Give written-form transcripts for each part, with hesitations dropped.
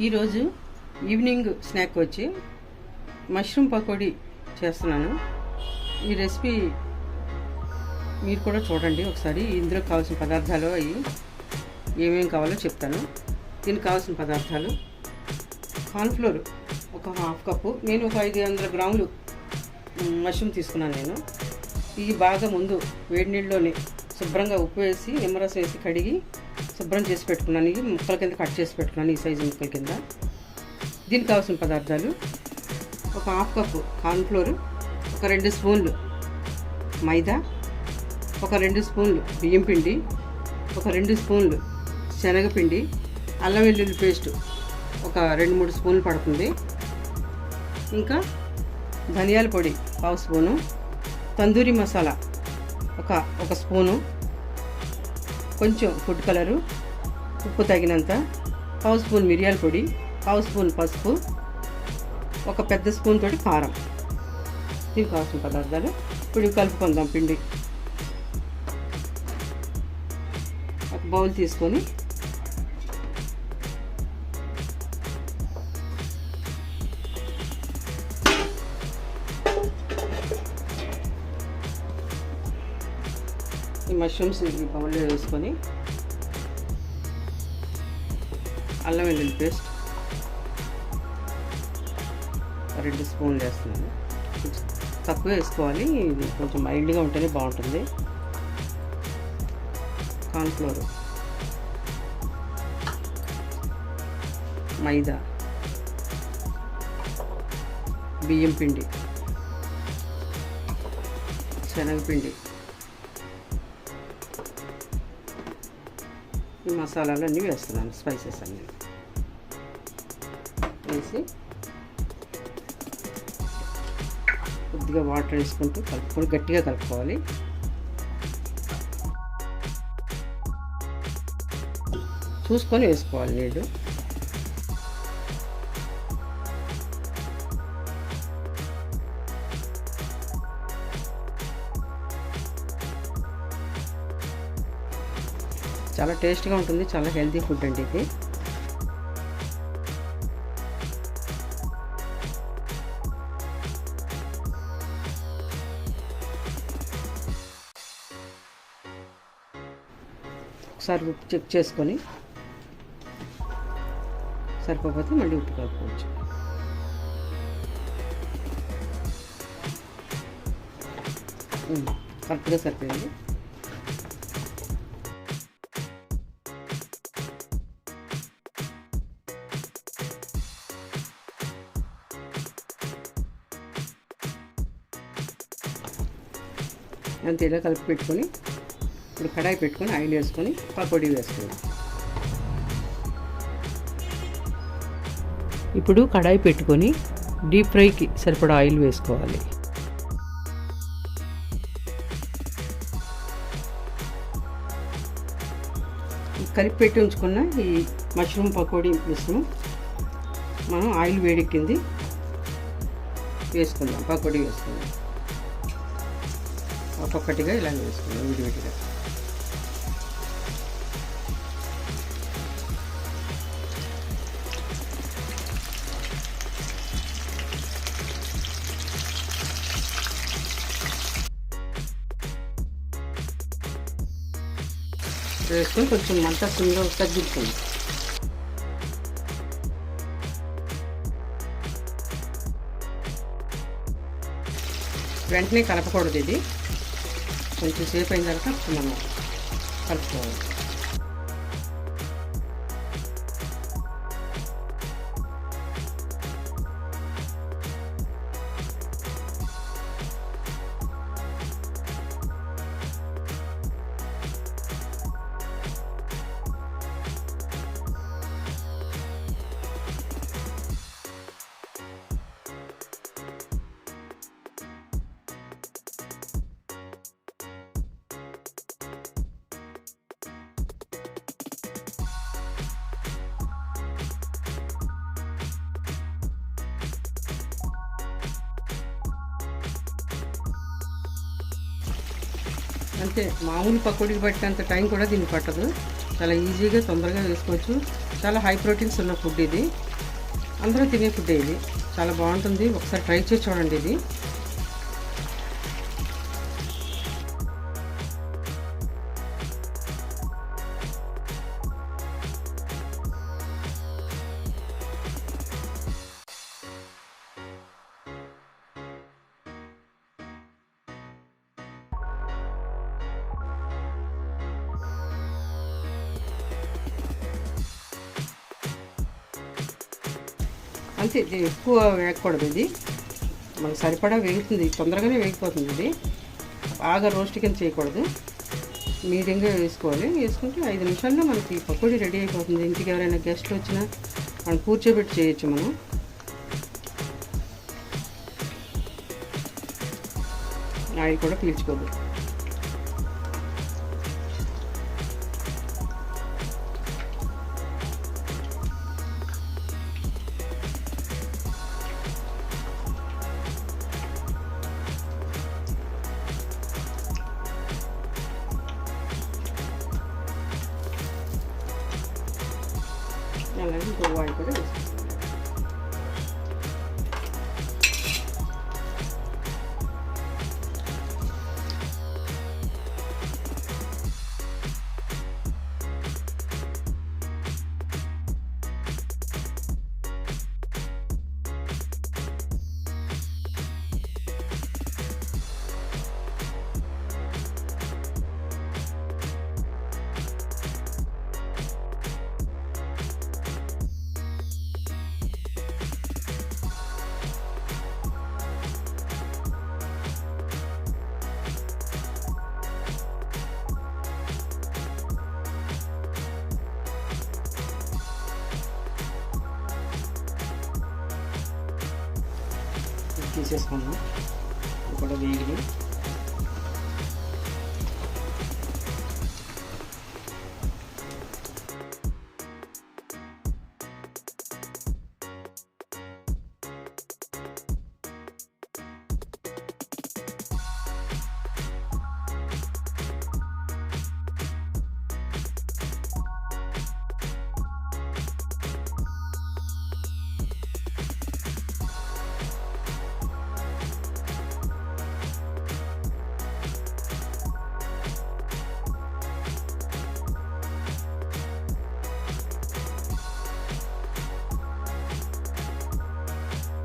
ఈరోజు evening snack వచ్చి mushroom pakodi చేస్తున్నాను. ఈ రెసిపీ మీరు కూడా చూడండి ఒకసారి. ఇందులో కావాల్సిన పదార్థాలు అవి ఏమేమి కావాలో చెప్తాను. దీనికి కావాల్సిన పదార్థాలు: కార్న్ఫ్లోర్ ఒక 1/2 కప్పు, నేను ఒక 500 గ్రాములు మష్రూమ్ తీసుకున్నాను. నేను ఇవి బాగా ముందు వేడి నీళ్ళలోనే శుభ్రంగా ఉప్పు వేసి నిమ్మరసం వేసి కడిగి శుభ్రం చేసి పెట్టుకున్నాను. ఇవి ముక్కల కింద కట్ చేసి పెట్టుకున్నాను, ఈ సైజు ముక్కల కింద. దీనికి కావాల్సిన పదార్థాలు: ఒక 1/2 కప్పు కార్న్ఫ్లోర్, ఒక 2 స్పూన్లు మైదా, ఒక 2 స్పూన్లు బియ్యం పిండి, ఒక 2 స్పూన్లు శనగపిండి, అల్లం వెల్లుల్లి పేస్ట్ ఒక 2-3 స్పూన్లు పడుతుంది, ఇంకా ధనియాల పొడి 1/2 స్పూను, తందూరి మసాలా ఒక స్పూను, కొంచెం ఫుడ్ కలరు, ఉప్పు తగినంత, 1/2 స్పూన్ మిరియాల పొడి, 1/2 స్పూన్ పసుపు, ఒక పెద్ద స్పూన్ తోటి కారం. దీనికి కావాల్సిన పదార్థాలు. ఇప్పుడు కలుపుకుందాం. పిండి ఒక బౌల్ తీసుకొని ఈ మష్రూమ్స్ ఈ బౌల్లో వేసుకొని అల్లం వెల్లుల్లి పేస్ట్ 2 స్పూన్లు వేస్తున్నాను. తక్కువ వేసుకోవాలి, ఇది కొంచెం మైల్డ్గా ఉంటేనే బాగుంటుంది. కార్న్ఫ్లోర్, మైదా, బియ్యం పిండి, శనగపిండి, ఈ మసాలాలు అన్నీ వేస్తున్నాను. స్పైసెస్ అన్నీ వేసి కొద్దిగా వాటర్ వేసుకుంటూ కలుపుకొని గట్టిగా కలుపుకోవాలి. చూసుకొని వేసుకోవాలి నీళ్ళు. చాలా టేస్ట్గా ఉంటుంది, చాలా హెల్తీ ఫుడ్ అండి ఇది. ఒకసారి ఉప్పు చెక్ చేసుకొని సరిపోతే మళ్ళీ ఉప్పు కలుపుకోవచ్చు. కరెక్ట్గా సరిపోయింది. అంతే, ఇలా కలిపి పెట్టుకొని ఇప్పుడు కడాయి పెట్టుకొని ఆయిల్ వేసుకొని పకోడీ వేసుకోవాలి. ఇప్పుడు కడాయి పెట్టుకొని డీప్ ఫ్రైకి సరిపడా ఆయిల్ వేసుకోవాలి. కలిపి పెట్టి ఉంచుకున్న ఈ మష్రూమ్ పకోడీ మిశ్రమం మనం ఆయిల్ వేడెక్కింది వేసుకుందాం. పకోడీ వేసుకుందాం. ఒక్కొక్కటిగా ఇలా వేసుకుందాం విడివిడిగా. వేసుకొని కొంచెం మంట సిమ్లో తగ్గించుకోండి. వెంటనే కలపకూడదు, ఇది కొంచెం సేపు అయిన తర్వాత మనం కలుపుకోవాలి. అంతే, మామూలు పకోడీకి పట్టినంత టైం కూడా దీనికి పట్టదు. చాలా ఈజీగా తొందరగా వేసుకోవచ్చు. చాలా హై ప్రోటీన్స్ ఉన్న ఫుడ్ ఇది. అందరూ తినే ఫుడ్ ఇది. చాలా బాగుంటుంది. ఒకసారి ట్రై చేసి చూడండి ఇది. అంతే, ఎక్కువ వేగకూడదు. ఇది మనకు సరిపడా వేగుతుంది, తొందరగానే వేగిపోతుంది. ఇది బాగా రోస్ట్ కింద చేయకూడదు, మీడియంగా వేసుకోవాలి. వేసుకుంటే 5 నిమిషాల్లో మనకి పకోడీ రెడీ అయిపోతుంది. ఇంటికి ఎవరైనా గెస్ట్లు వచ్చినా మనం కూర్చోబెట్టి చేయొచ్చు. మనం ఆయిల్ కూడా పీల్చుకోదు. అలాగే ఇంకో ఆయిల్ కూడా వేసుకోవాలి. తీసేసుకున్నాం. ఇది కూడా వేగిని.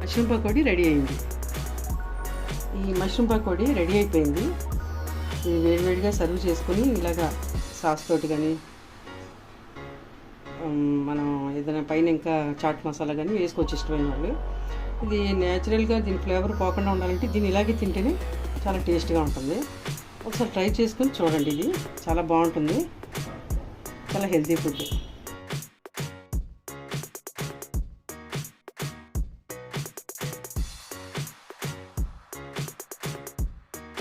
మష్రూమ్ పకోడీ రెడీ అయింది. ఈ మష్రూమ్ పకోడీ రెడీ అయిపోయింది. ఇది వేడివేడిగా సర్వ్ చేసుకొని ఇలాగా సాస్ తోటి కానీ మనం ఏదైనా పైన ఇంకా చాట్ మసాలా కానీ వేసుకోవచ్చు ఇష్టమైన వాళ్ళు. ఇది న్యాచురల్గా దీని ఫ్లేవర్ పోకుండా ఉండాలంటే దీన్ని ఇలాగే తింటేనే చాలా టేస్ట్గా ఉంటుంది. ఒకసారి ట్రై చేసుకొని చూడండి. ఇది చాలా బాగుంటుంది, చాలా హెల్తీ ఫుడ్.